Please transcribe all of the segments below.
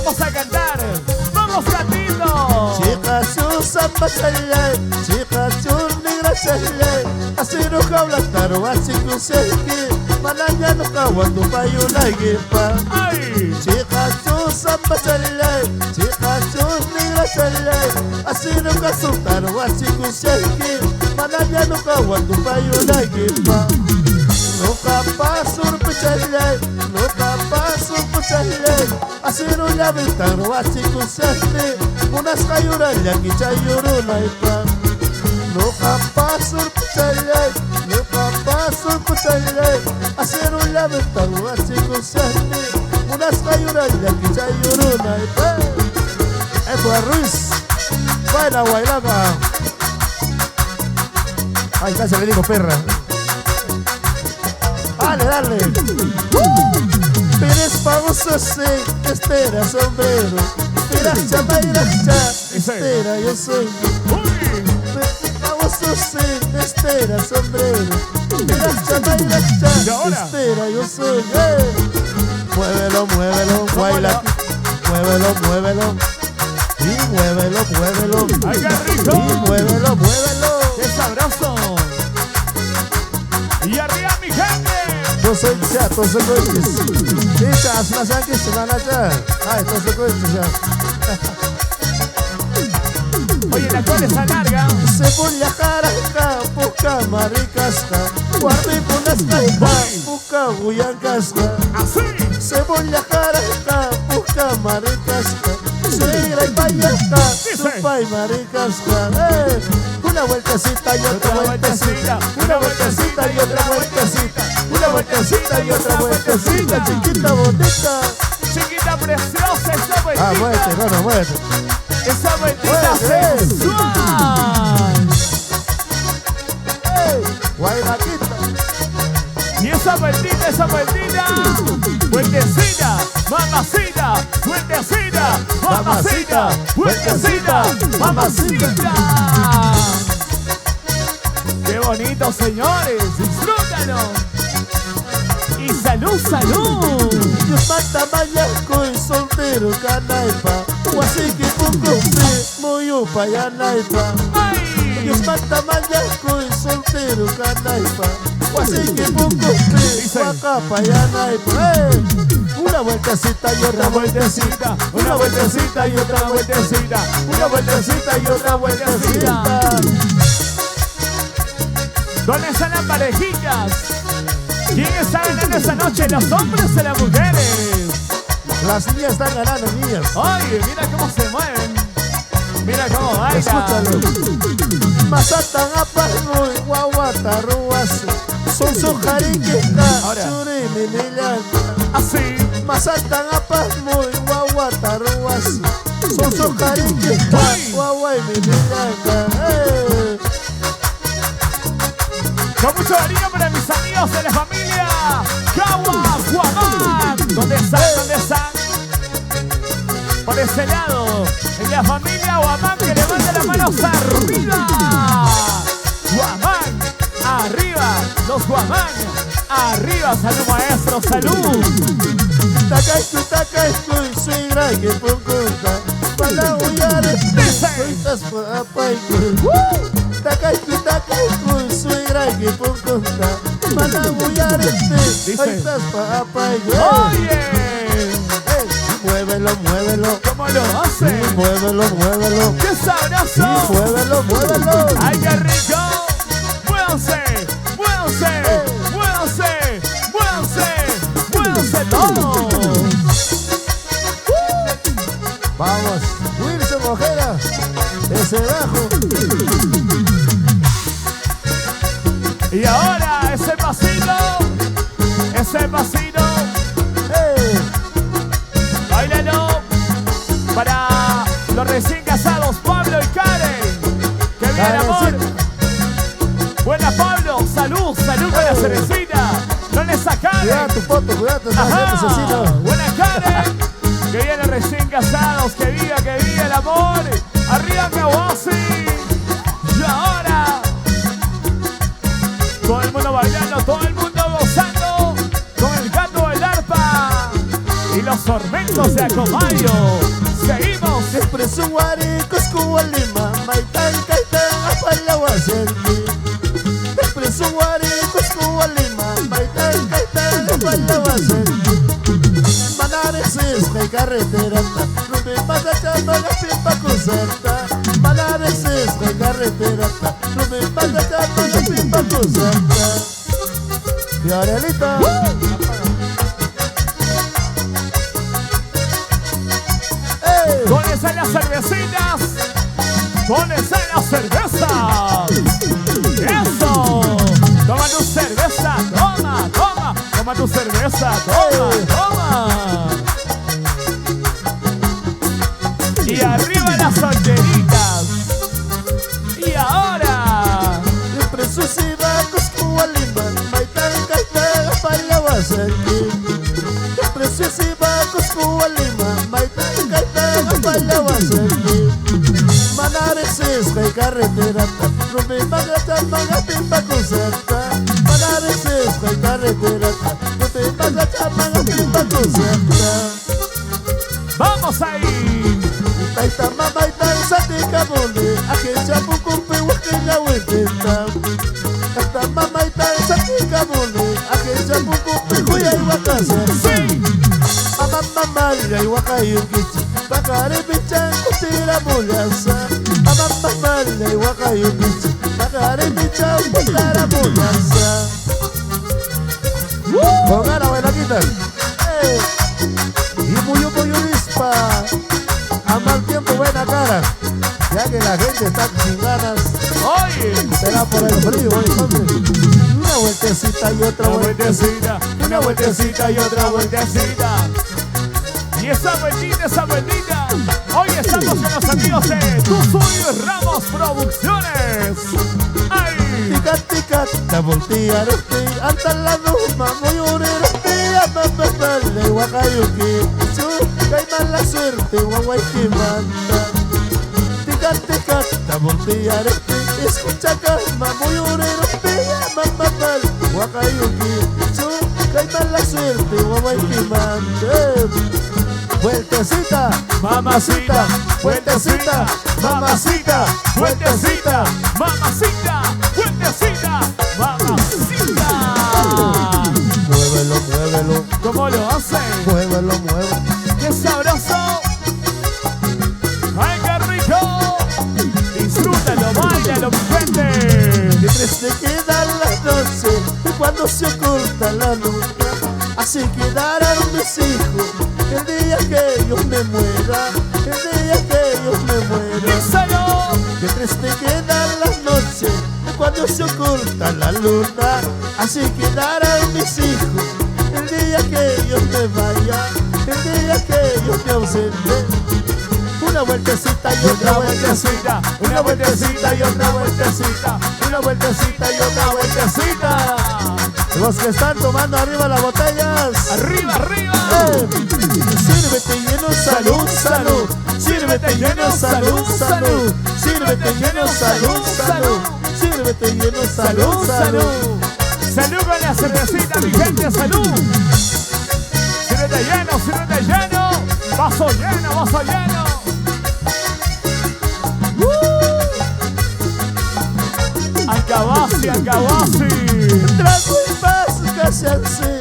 Vamos a cantar. Vamos, gatito. Chikachu samba chalay, chikachu negra chalay. Asiro kabla taro achiku seki, mananya no kawan tu payu lagi pa. Chikachu samba chalay, chikachu negra chalay. Asiro kasu taro achiku seki, mananya no kawan tu payu lagi pa. Nunca pasur pechalay, nunca pasur pechalay. Asiro ya ventano achiku seki, unas kayuran lagi chayuru laipa. Nunca pasur pechalay, nunca pasur pechalay. Asiro ya ventano achiku seki, unas kayuran lagi chayuru laipa. Edward Ruiz, baila guaylaga. Ay, casi le digo perra. Dale, dale. Pérez famoso se espera sombrero. Iracha, espera yo soy. Pérez famoso se espera sombrero. Iracha, espera yo soy. Muévelo, muévelo, baila. Muévelo, muévelo. Y muévelo, muévelo. ¡Ay, qué rico! Y muévelo, muévelo. ¡Qué sabroso! Y arriba mi gente. Yo soy chato, soy coches. Dichas, las aquí se van allá. Ay, entonces coches ya. Oye, la cola está larga. Se pone a caraca, poca maricasca. Guardi pones caipa, poca guyancasca. Así. Se pone a caraca, poca maricasca. Suegra y payaca, su pay maricasca. Una vueltecita y otra vueltecita. Una vueltecita y otra vueltecita. Una vueltecita y otra vueltecita. Chiquita bonita. Chiquita preciosa, esa vueltita. Ah, muévete, no, muévete. Esa vueltita sensual. ¡Ey! Guayraquita. Y esa vueltita, vueltecita, mamacita, vueltecita, mamacita, vueltecita, mamacita. Qué bonito, señores, disfrútalo. Y salud, salud. Yo mata mayaco y soltero canaipa. Guasique poco fe, muy upa ya naipa. Yo mata mayaco y soltero canaipa. Guasique poco fe, guacapa ya naipa. Una vueltecita y otra vueltecita. Una vueltecita y otra vueltecita. Una vueltecita y otra vueltecita. ¿Dónde están las parejitas? ¿Quién está ganando esa noche? ¿Los hombres o las mujeres? Las niñas están ganando, niñas. Oye, mira cómo se mueven. Mira cómo bailan. Escúchalo. Masatan apago y guaguata ruaso. Son su jariqueta, churi mi milanta. Así. Masatan apago y guaguata ruaso. Son su jariqueta, guagua y mi milanta. Con mucho cariño para mis amigos de la familia Cagua, Guamán. ¿Dónde están? ¿Dónde están? Por ese lado, en la familia Guamán, que levante las manos arriba. Guamán, arriba. Los Guamán, arriba. Salud, maestro, salud. Takaiku y suegra que punta. Para huyar estas papaiku. Takaiku y suegra que punta. Para huyar estas papaiku. Oye. Muévelo, muévelo. ¿Cómo lo hace? Sí, muévelo, muévelo. ¡Qué sabroso! Sí, muévelo, muévelo. ¡Ay, qué rico! ¡Muévanse! ¡Muévanse! ¡Muévanse! ¡Muévanse! ¡Muévanse todos! Vamos, Wilson Ojeda, ese bajo. Y ahora, ese pasito. Ese pasito. Báilalo para los recién casados Pablo y Karen. ¡Que viva el amor! Buena, Pablo. Salud, salud con la cervecita. No le sacan. Cuidado tu foto, cuidado tu asesino. Buena, Karen. Que vienen recién casados. Que viva el amor. Arriba, Kawasi. Y ahora, todo el mundo bailando, todo el mundo gozando con el gato del arpa. Y los Sorbentos de Acomayo. Seguimos. Expreso Guaricos, Cuba, Lima, Maitán, Caitán, Apalahuacerqui. Expreso Guaricos, Cuba, Lima, Maitán, Caitán, Apalahuacerqui. Manares es que carretera, Rubí, Patachando, la pipa cruzarta. Manares es que carretera, Rubí, Patachando, la pipa cruzarta. Y Aurelita. Pónganse las cervecitas. Pónganse las cervezas. Eso. Toma tu cerveza. Toma, toma. Toma tu cerveza. Toma, toma. Y arriba las solteritas. Y ahora. Expreso Sibacos, Cuba, Lima, Maitán, Caitán, Apalahuacerqui. Expreso Sibacos, Cuba, Lima, Maitán, Caitán, Apalahuacerqui. Manares es que carretera, Rubí, Patachán, Pipa cruzarta. Manares es que carretera, Rubí, Patachán, Pipa cruzarta. Vamos ahí. Taita mama ita satika mole, ake chapu kumpe wakila weteta. Taita mama ita satika mole, ake chapu kumpe kuya iwakasa. Sí. Mama mama ya iwakayukichi, bakare bichan kutira molasa. Mama mama ya iwakayukichi, bakare bichan kutira molasa. Pongan la buena quitan. Y muy dispa. A mal tiempo, buena cara, ya que la gente está sin ganas. Oye. Será por el frío, entonces. Una vueltecita y otra Una vueltecita. vueltecita, una vueltecita y otra vueltecita. Y esa vueltita. Hoy estamos con los amigos de Tuzuy Ramos Producciones. ¡Ay! Tica, tica, la voltea, rosti, anta la duma, muy ureroti, amapapá, le wakayuki, su, caima la suerte, guaguayki manta. Tica, tica, la voltea, rosti, escucha calma, muy ureroti, amapapá, wakayuki, su, caima la suerte, guaguayki manta. Vueltecita, Mamacita, vueltecita, mamacita, vueltecita, mamacita, vueltecita, mamacita. Muévelo, muévelo, ¿Cómo lo hacen? muévelo, muévelo. ¡Qué sabroso! ¡Ay, qué rico! Disfrútalo, bailalo, mi gente. De tres te quedan las 12 y cuando se oculta la luna, así quedarán mis hijos el día que ellos me muera, el día que ellos me muera. ¡Díselo! De tres te quedan las noches y cuando se oculta la luna, así quedarán mis hijos el día que ellos me vayan, el día que ellos me ausenten. Una vueltecita y otra vueltecita, una vueltecita y otra vueltecita, una vueltecita y otra vueltecita. Los que están tomando arriba las botellas, ¡Arriba, arriba! Sírvete lleno, salud, salud. Sírvete lleno, salud, salud. Sírvete lleno, salud, salud. Sírvete lleno, salud, salud. Salud con la cervecita, mi gente, salud. Sírvete lleno. Vaso lleno, vaso lleno. Ancabasi, Ancabasi. Trago y paso casi así.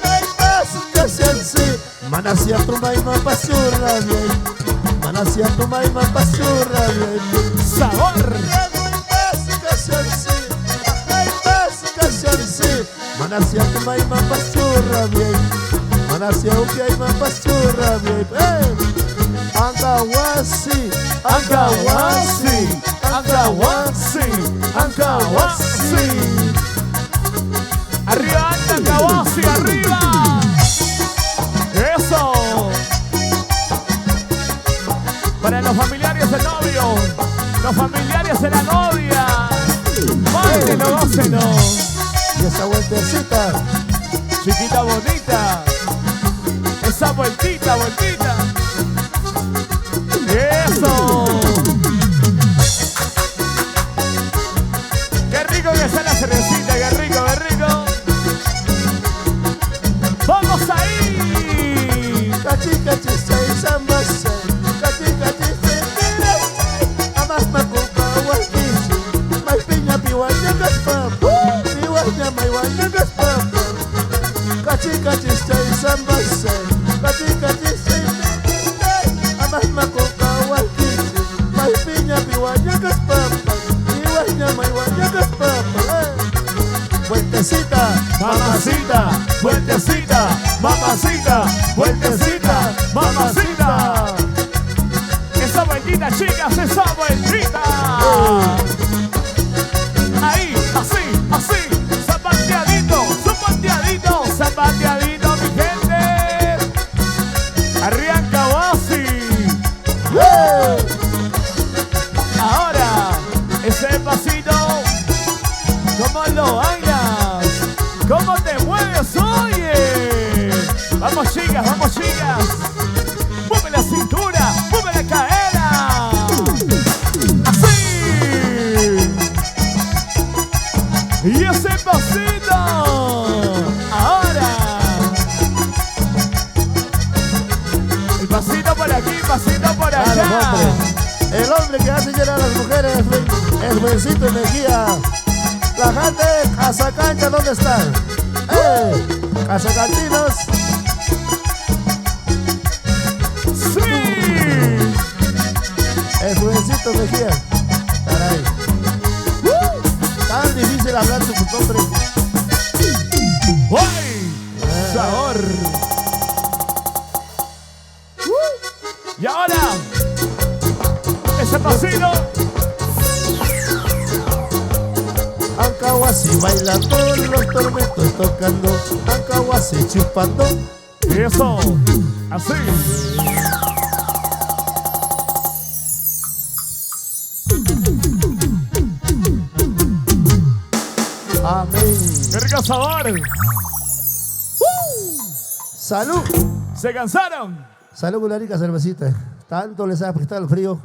Trago y paso casi así. Manasia tu maima pasurra bien. Manasia tu maima pasurra bien. Sabor. Trago y paso casi así. Trago y paso casi así. Manasia tu maima pasurra bien. Manasia ukiaima pasurra bien. Ancabasi, Ancabasi, Ancabasi, Ancabasi. Arriba, Ancabasi, arriba. Eso. Para los familiares del novio, los familiares de la novia. Báilelo, gócelo. y esa vueltecita, Chiquita bonita. Esa vueltita, vueltita. Eso. Qué rico que está la cervecita, qué rico, qué rico. ¡Vamos ahí! vueltecita, Mamacita, vueltecita, mamacita, vueltecita, mamacita. Esa vueltita, chicas, esa vueltita. Ahí, así, así, zapateadito, zapateadito, zapateadito, mi gente. Arranca Basi. Ahora, ese pasito, ¿cómo lo bailas? ¿Cómo te mueves, oye? Vamos, chicas, mueve la cintura, mueve la cadera. Así. Y ese pasito. Ahora. El pasito por aquí, pasito por allá. El hombre que hace llorar a las mujeres es Buencito Mejía. La gente Casacancha, ¿dónde están? Casacantinos. Sí. Es Buencito Mejía. Caray. Tan difícil hablar tu nombre. ¡Uy! Sabor. Y ahora, ese pasito. Ancahuasi bailando, los tormentos tocando, Ancahuasi chupando. Y eso, así. Amén. ¡Qué rico sabor! Salud. ¿Se cansaron? Salud con la rica cervecita. Tanto les ha apretado el frío.